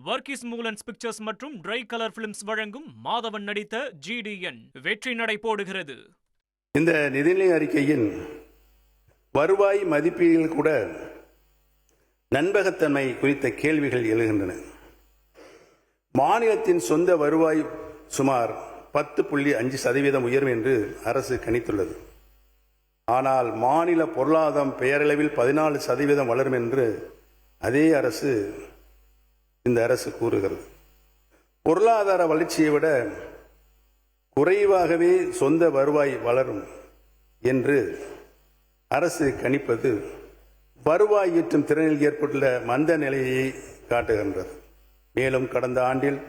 Varghese மூலன்ஸ் pictures மற்றும் try colour films வழங்கும் மாதவன் நடித்த GDN வெற்றி நடை போடுகிறது. இந்த நிதிநிலை அறிக்கையின் வருவாய் மதிப்பீட்டில் கூட நம்பகத்தன்மை குறித்த கேள்விகள் எழுகின்றன. மாநிலத்தின் சொந்த வருவாய் சுமார் 10.5% உயரும் என்று அரசு கணித்துள்ளது. ஆனால் மாநில பொருளாதாரம் பெயரளவில் 14% வளரும் என்று அதே அரசு இந்த அரசு கூறுகிறது. பொருளாதார வளர்ச்சியை விட குறைவாகவே சொந்த வருவாய் வளரும் என்று அரசு கணிப்பது வருவாய் ஈட்டும் திறனில் ஏற்பட்டுள்ள மந்த நிலையை காட்டுகின்றது. மேலும் கடந்த ஆண்டில்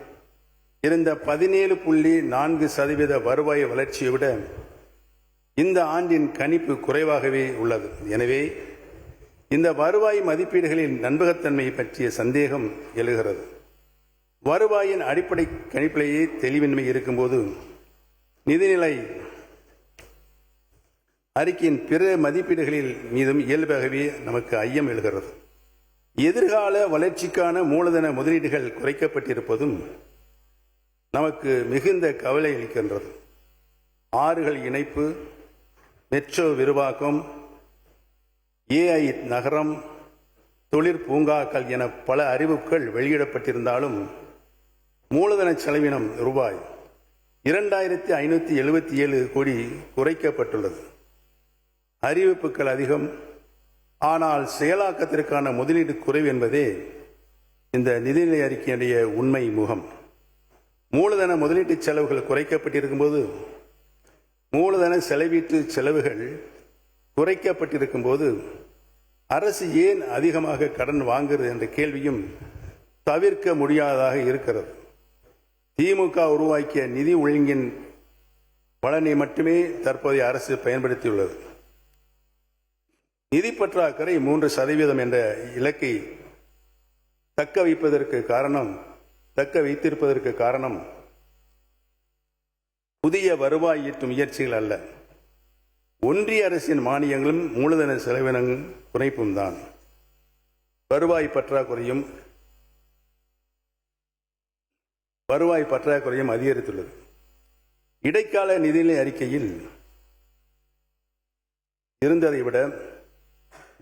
இருந்த 17.4% வருவாய் வளர்ச்சியை விட இந்த ஆண்டின் கணிப்பு குறைவாகவே உள்ளது. எனவே இந்த வருவாய் மதிப்பீடுகளின் நம்பகத்தன்மை பற்றிய சந்தேகம் எழுகிறது. வருவாயின் அடிப்படை கணிப்பிலேயே தெளிவின்மை இருக்கும்போது நிதிநிலை அறிக்கையின் பிற மதிப்பீடுகளில் மீதும் இயல்பாகவே நமக்கு ஐயம் எழுகிறது. எதிர்கால வளர்ச்சிக்கான மூலதன முதலீடுகள் குறைக்கப்பட்டிருப்பதும் நமக்கு மிகுந்த கவலை அளிக்கின்றது. ஆறுகள் இணைப்பு, மெட்ரோ விரிவாக்கம், AI நகரம், தொழிற்பூங்காக்கள் என பல அறிவிப்புகள் வெளியிடப்பட்டிருந்தாலும் மூலதன செலவினம் ரூபாய் 2577 கோடி குறைக்கப்பட்டுள்ளது. அறிவிப்புகள் அதிகம், ஆனால் செயலாக்கத்திற்கான முதலீடு குறைவு என்பதே இந்த நிதிநிலை அறிக்கையுடைய உண்மை முகம். மூலதன முதலீட்டு செலவுகள் குறைக்கப்பட்டிருக்கும் போது மூலதன செலவீட்டு செலவுகள் குறைக்கப்பட்டிருக்கும் போது அரசு ஏன் அதிகமாக கடன் வாங்குகிறது என்ற கேள்வியும் தவிர்க்க முடியாததாக இருக்கிறது. திமுக உருவாக்கிய நிதி ஒழுங்கின் பலனை மட்டுமே தற்போதைய அரசு பயன்படுத்தியுள்ளது. நிதி பற்றாக்குறை 3% என்ற இலக்கை தக்க வைத்திருப்பதற்கு காரணம் புதிய வருவாய் ஈட்டும் முயற்சிகள் அல்ல, ஒன்றிய அரசின் மானியங்களும் மூலதன செலவினம் குறைப்பும் தான். வருவாய் பற்றாக்குறையும் அதிகரித்துள்ளது. இடைக்கால நிதிநிலை அறிக்கையில் இருந்ததை விட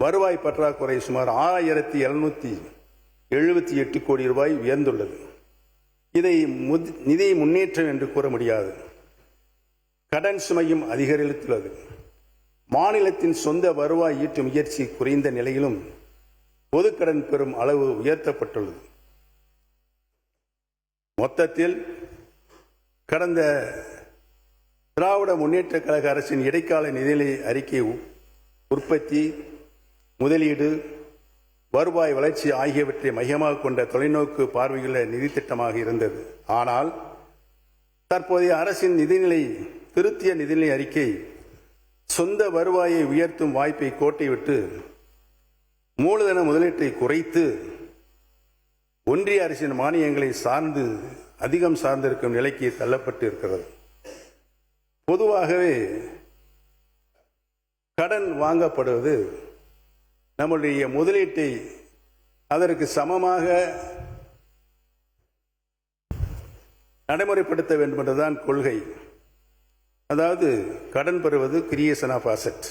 வருவாய் பற்றாக்குறை சுமார் 6778 கோடி ரூபாய் உயர்ந்துள்ளது. இதை நிதி முன்னேற்றம் என்று கூற முடியாது. கடன் சுமையும் அதிகரித்துள்ளது. மாநிலத்தின் சொந்த வருவாய் ஈட்டும் முயற்சி குறைந்த நிலையிலும் பொதுக்கடன் பெறும் அளவு உயர்த்தப்பட்டுள்ளது. மொத்தத்தில் கடந்த திராவிட முன்னேற்ற கழக அரசின் இடைக்கால நிதிநிலை அறிக்கை உற்பத்தி, முதலீடு, வருவாய் வளர்ச்சி ஆகியவற்றை மையமாக கொண்ட தொலைநோக்கு பார்வையுள்ள நிதி திட்டமாக இருந்தது. ஆனால் தற்போதைய அரசின் திருத்திய நிதிநிலை அறிக்கை சொந்த வருவாயை உயர்த்தும் வாய்ப்பை கோட்டை விட்டு மூலதன முதலீட்டை குறைத்து ஒன்றிய அரசின் மானியங்களை அதிகம் சார்ந்திருக்கும் நிலைக்கு தள்ளப்பட்டு இருக்கிறது. பொதுவாகவே கடன் வாங்கப்படுவது நம்முடைய முதலீட்டை அதற்கு சமமாக நடைமுறைப்படுத்த வேண்டும் என்றுதான் கொள்கை. அதாவது கடன் பெறுவது கிரியேஷன் ஆஃப் அசெட்.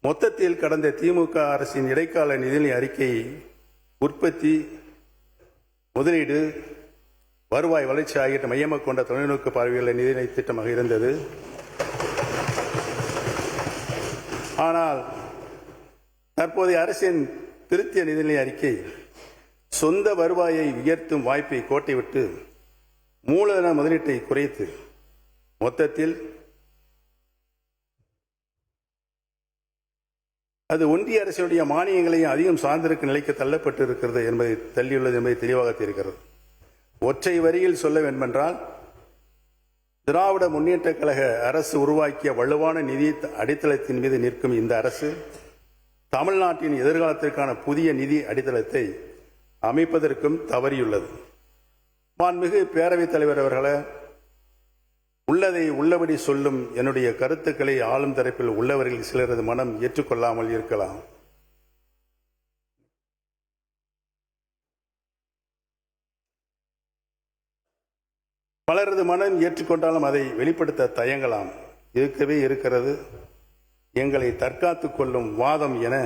மொத்தத்தில் கடந்த திமுக அரசின் இடைக்கால நிதிநிலை அறிக்கை உற்பத்தி, முதலீடு, வருவாய் வளர்ச்சி ஆகியவற்றை மையமாக கொண்ட தொலைநோக்கு பார்வையுள்ள நிதிநிலை திட்டமாக இருந்தது. ஆனால் தற்போதைய அரசின் திருத்திய நிதிநிலை அறிக்கை சொந்த வருவாயை உயர்த்தும் வாய்ப்பை கோட்டை விட்டு மூலதன முதலீட்டை குறைத்து மொத்தத்தில் அது ஒன்றிய அரசுடைய மானியங்களை அதிகம் சார்ந்திருக்கும் நிலைக்கு தள்ளப்பட்டு இருக்கிறது என்பதை தெளிவாக தெரிகிறது. ஒற்றை வரியில் சொல்ல வேண்டுமென்றால் திராவிட முன்னேற்ற கழக அரசு உருவாக்கிய வலுவான நிதி அடித்தளத்தின் மீது நிற்கும் இந்த அரசு தமிழ்நாட்டின் எதிர்காலத்திற்கான புதிய நிதி அடித்தளத்தை அமைப்பதற்கும் தவறியுள்ளது. மாண்புமிகு பேரவைத் தலைவர் அவர்களே, உள்ளதை உள்ளபடி சொல்லும் என்னுடைய கருத்துக்களை ஆளும் தரப்பில் உள்ளவர்கள் சிலரது மனம் ஏற்றுக்கொள்ளாமல் இருக்கலாம். பலரது மனம் ஏற்றுக்கொண்டாலும் அதை வெளிப்படுத்த தயங்கலாம். இருக்கிறது எங்களை தற்காத்துக் கொள்ளும் வாதம் என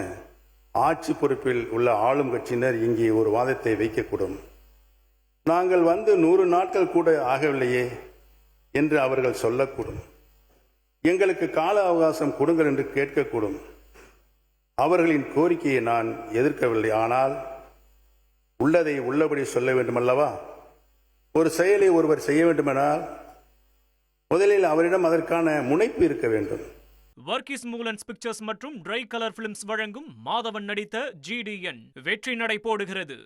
ஆட்சி பொறுப்பில் உள்ள ஆளும் கட்சியினர் இங்கே ஒரு வாதத்தை வைக்கக்கூடும். நாங்கள் வந்து 100 நாட்கள் கூட ஆகவில்லையே என்று அவர்கள் சொல்லக்கூடும். எங்களுக்கு கால அவகாசம் கொடுங்கள் என்று கேட்கக்கூடும். அவர்களின் கோரிக்கையை நான் எதிர்க்கவில்லை. ஆனால் உள்ளதை உள்ளபடி சொல்ல வேண்டுமல்லவா? ஒரு செயலை ஒருவர் செய்ய வேண்டுமென்றால் முதலில் அவரிடம் அதற்கான முனைப்பு இருக்க வேண்டும். வர்கீஸ் மூலன்ஸ் பிக்சர்ஸ் மற்றும் ட்ரை கலர் பிலிம்ஸ் வழங்கும் மாதவன் நடித்த GDN வெற்றி நடை போடுகிறது.